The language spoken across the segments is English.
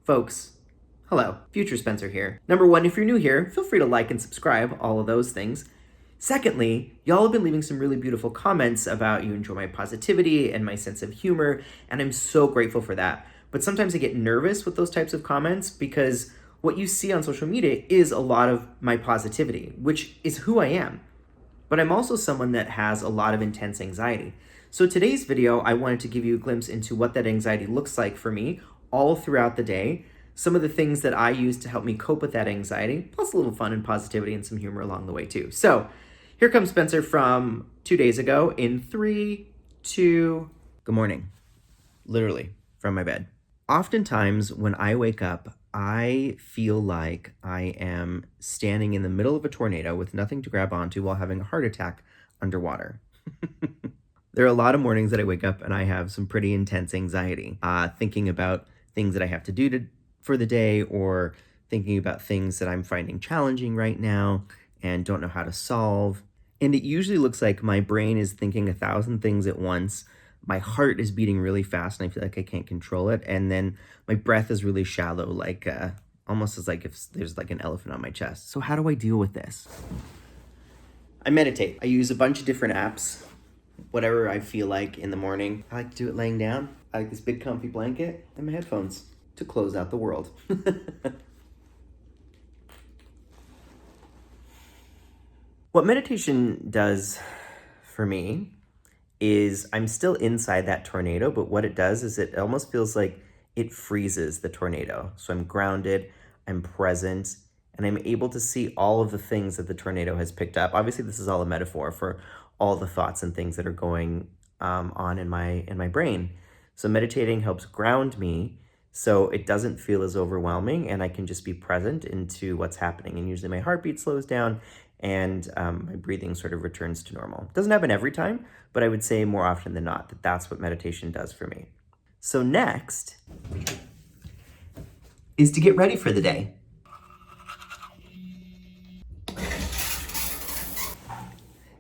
Folks, hello, Future Spencer here. Number one, if you're new here, feel free to like and subscribe, all of those things. Secondly, y'all have been leaving some really beautiful comments about you enjoy my positivity and my sense of humor, and I'm so grateful for that. But sometimes I get nervous with those types of comments because what you see on social media is a lot of my positivity, which is who I am. But I'm also someone that has a lot of intense anxiety. So today's video, I wanted to give you a glimpse into what that anxiety looks like for me all throughout the day, some of the things that I use to help me cope with that anxiety, plus a little fun and positivity and some humor along the way too. So here comes Spencer from 2 days ago in 3, 2, good morning. Literally from my bed. Oftentimes when I wake up, I feel like I am standing in the middle of a tornado with nothing to grab onto while having a heart attack underwater. There are a lot of mornings that I wake up and I have some pretty intense anxiety, thinking about things that I have to do for the day, or thinking about things that I'm finding challenging right now and don't know how to solve. And it usually looks like my brain is thinking 1,000 things at once. My heart is beating really fast and I feel like I can't control it. And then my breath is really shallow, like almost as like if there's like an elephant on my chest. So how do I deal with this? I meditate. I use a bunch of different apps, whatever I feel like in the morning. I like to do it laying down. I like this big comfy blanket and my headphones to close out the world. What meditation does for me is I'm still inside that tornado, but what it does is it almost feels like it freezes the tornado. So I'm grounded, I'm present, and I'm able to see all of the things that the tornado has picked up. Obviously, this is all a metaphor for all the thoughts and things that are going on in my brain. So meditating helps ground me so it doesn't feel as overwhelming and I can just be present into what's happening. And usually my heartbeat slows down and my breathing sort of returns to normal. Doesn't happen every time, but I would say more often than not that that's what meditation does for me. So next is to get ready for the day.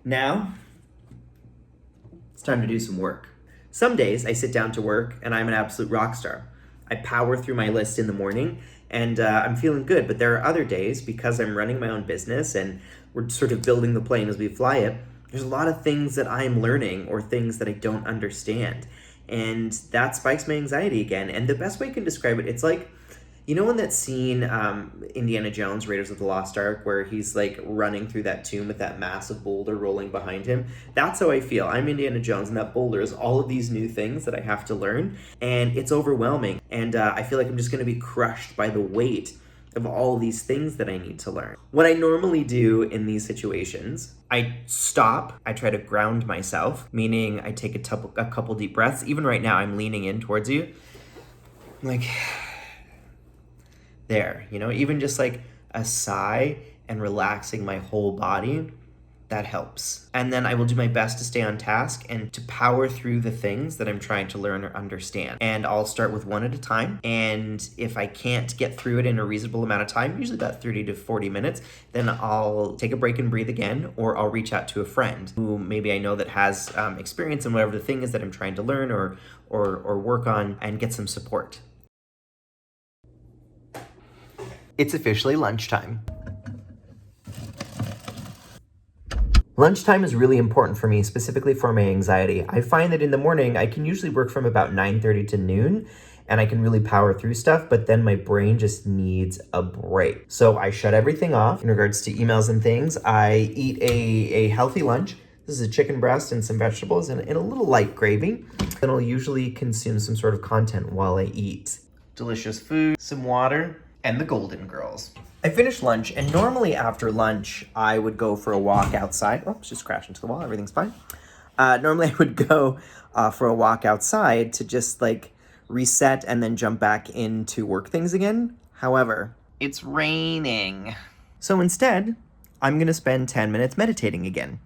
Now, it's time to do some work. Some days I sit down to work and I'm an absolute rock star. I power through my list in the morning and I'm feeling good, but there are other days, because I'm running my own business and we're sort of building the plane as we fly it, there's a lot of things that I'm learning or things that I don't understand. And that spikes my anxiety again. And the best way I can describe it, it's like, you know, in that scene, Indiana Jones, Raiders of the Lost Ark, where he's like running through that tomb with that massive boulder rolling behind him? That's how I feel. I'm Indiana Jones, and that boulder is all of these new things that I have to learn, and it's overwhelming. And I feel like I'm just going to be crushed by the weight of all these things that I need to learn. What I normally do in these situations, I stop, I try to ground myself, meaning I take a couple deep breaths. Even right now, I'm leaning in towards you. I'm like, there, you know, even just like a sigh and relaxing my whole body, that helps. And then I will do my best to stay on task and to power through the things that I'm trying to learn or understand. And I'll start with one at a time. And if I can't get through it in a reasonable amount of time, usually about 30 to 40 minutes, then I'll take a break and breathe again, or I'll reach out to a friend who maybe I know that has experience in whatever the thing is that I'm trying to learn or work on, and get some support. It's officially lunchtime. Lunchtime is really important for me, specifically for my anxiety. I find that in the morning, I can usually work from about 9:30 to noon, and I can really power through stuff, but then my brain just needs a break. So I shut everything off in regards to emails and things. I eat a healthy lunch. This is a chicken breast and some vegetables and a little light gravy. Then I'll usually consume some sort of content while I eat. Delicious food, some water, and the Golden Girls. I finished lunch, and normally after lunch, I would go for a walk outside. Oops, just crashed into the wall, everything's fine. Normally I would go for a walk outside to just like reset and then jump back into work things again. However, it's raining. So instead, I'm gonna spend 10 minutes meditating again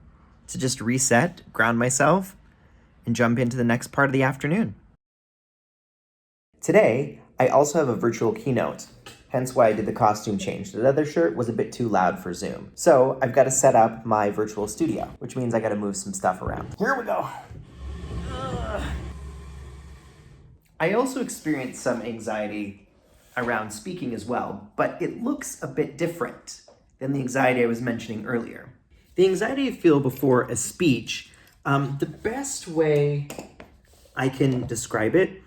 to just reset, ground myself, and jump into the next part of the afternoon. Today, I also have a virtual keynote. Hence why I did the costume change. The other shirt was a bit too loud for Zoom. So I've got to set up my virtual studio, which means I got to move some stuff around. Here we go. I also experienced some anxiety around speaking as well, but it looks a bit different than the anxiety I was mentioning earlier. The anxiety you feel before a speech, the best way I can describe it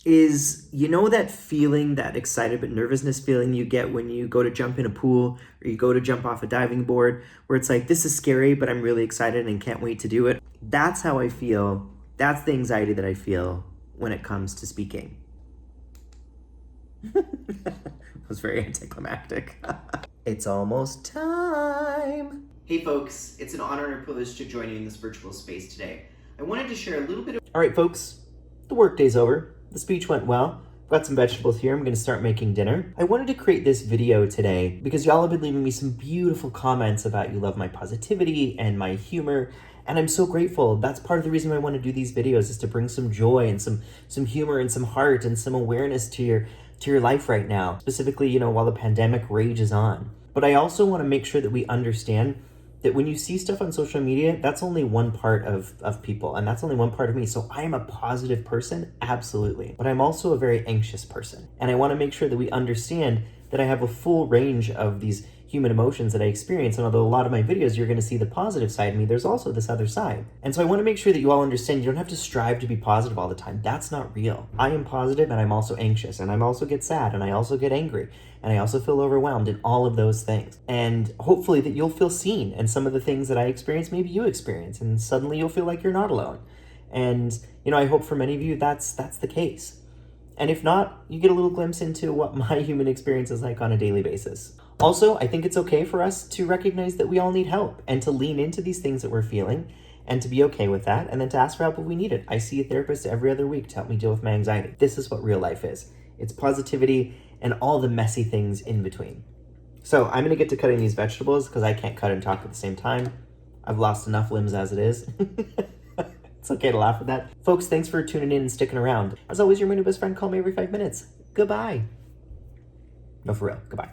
is, you know, that feeling, that excited but nervousness feeling you get when you go to jump in a pool or you go to jump off a diving board, where it's like, this is scary, but I'm really excited and can't wait to do it. That's how I feel. That's the anxiety that I feel when it comes to speaking. That was very anticlimactic. It's almost time. Hey folks, it's an honor and a privilege to join you in this virtual space today. I wanted to share a little bit of... All right folks, the workday's over. The speech went well. I've got some vegetables here. I'm going to start making dinner. I wanted to create this video today because y'all have been leaving me some beautiful comments about you love my positivity and my humor, and I'm so grateful. That's part of the reason I want to do these videos, is to bring some joy and some humor and some heart and some awareness to your life right now, specifically, you know, while the pandemic rages on. But I also want to make sure that we understand that when you see stuff on social media, that's only one part of people, and that's only one part of me. So I am a positive person, absolutely. But I'm also a very anxious person. And I want to make sure that we understand that I have a full range of these human emotions that I experience. And although a lot of my videos, you're going to see the positive side of me, there's also this other side. And so I want to make sure that you all understand you don't have to strive to be positive all the time. That's not real. I am positive, and I'm also anxious, and I also get sad, and I also get angry, and I also feel overwhelmed, and all of those things. And hopefully that you'll feel seen, and some of the things that I experience, maybe you experience, and suddenly you'll feel like you're not alone. And, you know, I hope for many of you that's the case. And if not, you get a little glimpse into what my human experience is like on a daily basis. Also, I think it's okay for us to recognize that we all need help, and to lean into these things that we're feeling, and to be okay with that, and then to ask for help if we need it. I see a therapist every other week to help me deal with my anxiety. This is what real life is. It's positivity and all the messy things in between. So I'm gonna get to cutting these vegetables because I can't cut and talk at the same time. I've lost enough limbs as it is. It's okay to laugh at that. Folks, thanks for tuning in and sticking around. As always, your new best friend. Call me every 5 minutes. Goodbye. No, for real. Goodbye.